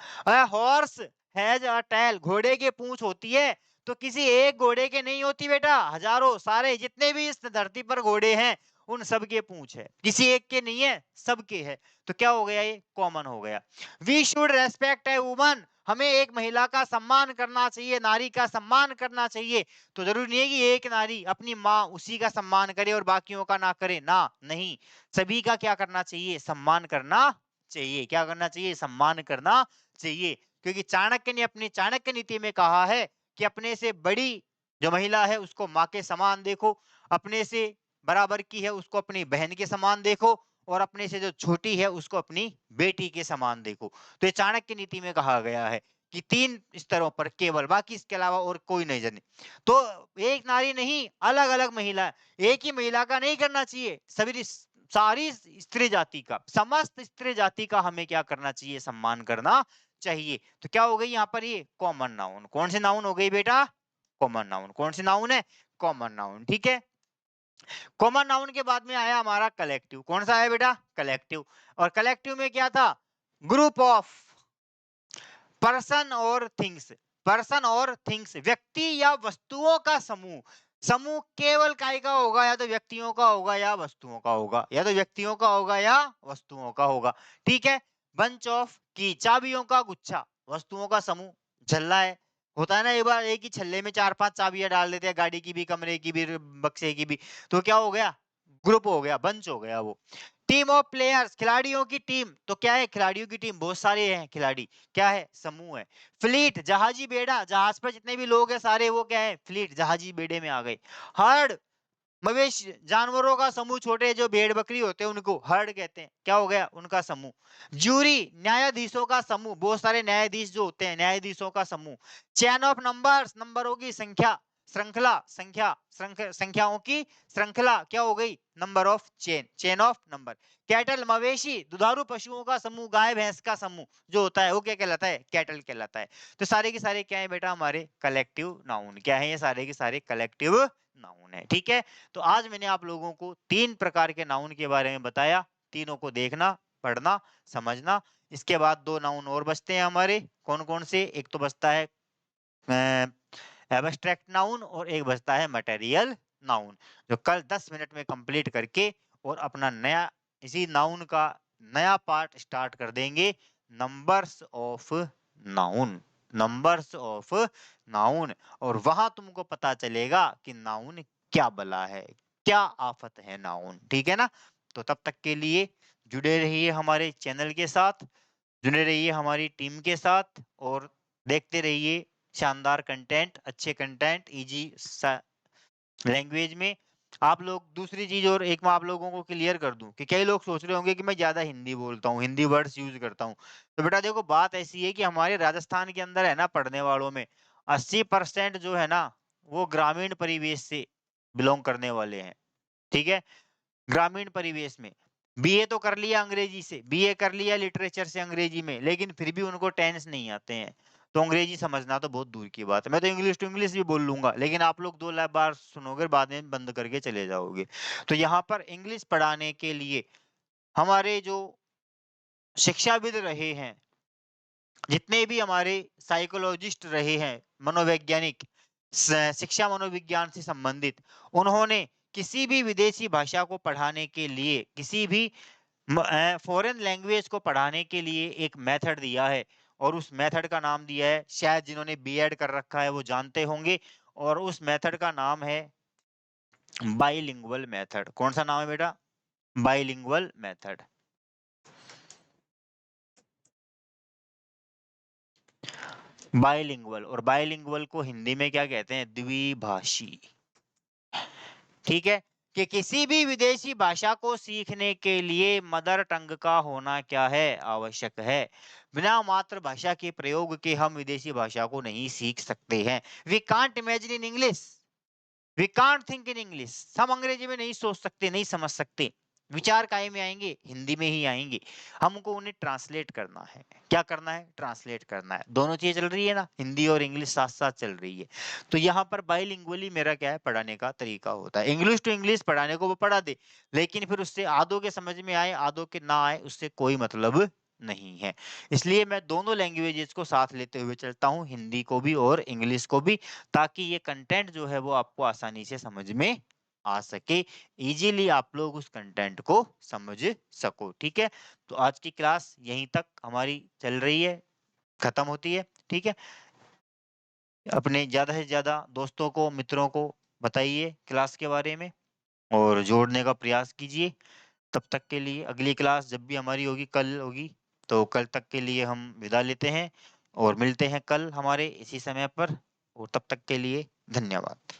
Horse has a tail, घोड़े की पूंछ होती है, तो किसी एक घोड़े के नहीं होती बेटा, हजारों, सारे जितने भी इस धरती पर घोड़े हैं उन सब के पूंछ है, किसी एक के नहीं है, सबके है। तो क्या हो गया? ये कॉमन हो गया। We should respect a woman, हमें एक महिला का सम्मान करना चाहिए, नारी का सम्मान करना चाहिए। तो जरूरी नहीं है कि एक नारी अपनी माँ उसी का सम्मान करे और बाकियों का ना करे, ना, नहीं, सभी का क्या करना चाहिए? सम्मान करना चाहिए। क्या करना चाहिए? सम्मान करना चाहिए। क्योंकि चाणक्य ने अपनी चाणक्य नीति में कहा है कि अपने से बड़ी जो महिला है उसको माँ के समान देखो, अपने से बराबर की है उसको अपनी बहन के समान देखो, और अपने से जो छोटी है उसको अपनी बेटी के समान देखो। तो ये चाणक्य नीति में कहा गया है कि 3 स्तरों पर केवल, बाकी इसके अलावा और कोई नहीं जाने। तो एक नारी नहीं, अलग अलग महिला, एक ही महिला का नहीं करना चाहिए, सभी सारी स्त्री जाति का, समस्त स्त्री जाति का हमें क्या करना चाहिए? सम्मान करना चाहिए। तो क्या हो गई यहाँ पर? ये कॉमन नाउन। कौन से नाउन हो गई बेटा? Common noun. कौन से नाउन है? Common noun. ठीक है, कॉमन नाउन के बाद में आया हमारा कलेक्टिव। कौन सा है बेटा? कलेक्टिव। और कलेक्टिव में क्या था? ग्रुप ऑफ पर्सन और थिंग्स, पर्सन और थिंग्स, व्यक्ति या वस्तुओं का समूह। समूह केवल काय का होगा? या तो व्यक्तियों का होगा या वस्तुओं का होगा, या तो व्यक्तियों का होगा या वस्तुओं का होगा। ठीक है, बंच ऑफ की, चाबियों का गुच्छा, वस्तुओं का समूह। झल्ला है, होता है ना, एक बार एक ही छल्ले में 4-5 चाबियां डाल देते हैं, गाड़ी की भी, कमरे की भी, बक्से की भी, तो क्या हो गया? ग्रुप हो गया, बंच हो गया वो। टीम ऑफ प्लेयर्स, खिलाड़ियों की टीम, तो क्या है? खिलाड़ियों की टीम, बहुत सारे हैं खिलाड़ी, क्या है? समूह है। फ्लीट, जहाजी बेड़ा, जहाज पर जितने भी लोग हैं सारे वो क्या है? फ्लीट, जहाजी बेड़े में आ गए। हर्ड, मवेशी, जानवरों का समूह, छोटे जो भेड़ बकरी होते हैं उनको हर्ड कहते हैं, क्या हो गया? उनका समूह। ज्यूरी, न्यायाधीशों का समूह, बहुत सारे न्यायाधीश जो होते हैं, न्यायाधीशों का समूह। चैन ऑफ नंबर्स, नंबरों की संख्या, श्रृंखला, संख्याओं की श्रृंखला, क्या हो गई? Number of chain, chain of number. Cattle, मवेशी, दुधारू पशुओं का समूह, गाय भैंस का समूह जो होता है वो क्या कहलाता है? कैटल कहलाता है। तो सारे के सारे क्या है बेटा? हमारे कलेक्टिव नाउन। क्या है? ये सारे के सारे कलेक्टिव नाउन है। ठीक है, तो आज मैंने आप लोगों को 3 प्रकार के नाउन के बारे में बताया। तीनों को देखना, पढ़ना, समझना। इसके बाद 2 नाउन और बचते हैं हमारे। कौन-कौन से? एक तो बचता है एब्स्ट्रैक्ट नाउन, और एक बचता है मटेरियल नाउन, जो कल 10 मिनट में कंप्लीट करके और अपना नया इसी नाउन का नया पार्ट स्टार्ट कर देंगे, numbers of noun, numbers of noun. और वहां तुमको पता चलेगा कि नाउन क्या बला है, क्या आफत है नाउन। ठीक है ना? तो तब तक के लिए जुड़े रहिए हमारे चैनल के साथ, जुड़े रहिए हमारी टीम के साथ, और देखते रहिए शानदार कंटेंट, अच्छे कंटेंट, इजी लैंग्वेज में। आप लोग, दूसरी चीज और एक मैं आप लोगों को क्लियर कर दूं कि कई लोग सोच रहे होंगे कि मैं ज्यादा हिंदी बोलता हूँ, हिंदी वर्ड्स यूज करता हूँ। तो बेटा देखो, बात ऐसी है कि हमारे राजस्थान के अंदर है ना, पढ़ने वालों में 80% जो है ना वो ग्रामीण परिवेश से बिलोंग करने वाले हैं। ठीक है, ग्रामीण परिवेश में बीए तो कर लिया अंग्रेजी से, बीए कर लिया लिटरेचर से अंग्रेजी में, लेकिन फिर भी उनको टेंस नहीं आते हैं। तो अंग्रेजी समझना तो बहुत दूर की बात है। मैं तो इंग्लिश टू इंग्लिश भी बोल लूँगा, लेकिन आप लोग 2 बार सुनोगे, बाद में बंद करके चले जाओगे। तो यहाँ पर इंग्लिश पढ़ाने के लिए हमारे जो शिक्षाविद रहे हैं, जितने भी हमारे साइकोलॉजिस्ट रहे हैं, मनोवैज्ञानिक, शिक्षा मनोविज्ञान से संबंधित, उन्होंने किसी भी विदेशी भाषा को पढ़ाने के लिए, किसी भी फॉरेन लैंग्वेज को पढ़ाने के लिए एक मेथड दिया है, और उस मेथड का नाम दिया है, शायद जिन्होंने बीएड कर रखा है वो जानते होंगे, और उस मेथड का नाम है बाइलिंगुअल मेथड। कौन सा नाम है बेटा? Bilingual method. बाइलिंगुअल, और बाइलिंगुअल को हिंदी में क्या कहते हैं? द्विभाषी। ठीक है, कि किसी भी विदेशी भाषा को सीखने के लिए मदर टंग का होना क्या है? आवश्यक है। बिना मातृभाषा के प्रयोग के हम विदेशी भाषा को नहीं सीख सकते हैं। We can't imagine in English, we can't think in English. हम अंग्रेजी में नहीं सोच सकते, नहीं समझ सकते। विचार काहे में आएंगे? हिंदी में ही आएंगे। हमको उन्हें ट्रांसलेट करना है। क्या करना है? ट्रांसलेट करना है। दोनों चीजें चल रही है ना, हिंदी और इंग्लिश साथ साथ चल रही है। तो यहाँ पर बाइलिंगुअली मेरा क्या है, पढ़ाने का तरीका होता है। इंग्लिश टू इंग्लिश पढ़ाने को वो पढ़ा दे, लेकिन फिर उससे आधो के समझ में आए, आधो के ना आए, उससे कोई मतलब नहीं है। इसलिए मैं दोनों लैंग्वेजेस को साथ लेते हुए चलता हूँ, हिंदी को भी और इंग्लिश को भी, ताकि ये कंटेंट जो है वो आपको आसानी से समझ में आ सके, इजीली आप लोग उस कंटेंट को समझ सको। ठीक है, तो आज की क्लास यहीं तक हमारी चल रही है, खत्म होती है। ठीक है, अपने ज्यादा से ज्यादा दोस्तों को, मित्रों को बताइए क्लास के बारे में, और जोड़ने का प्रयास कीजिए। तब तक के लिए, अगली क्लास जब भी हमारी होगी, कल होगी, तो कल तक के लिए हम विदा लेते हैं, और मिलते हैं कल हमारे इसी समय पर, और तब तक के लिए धन्यवाद।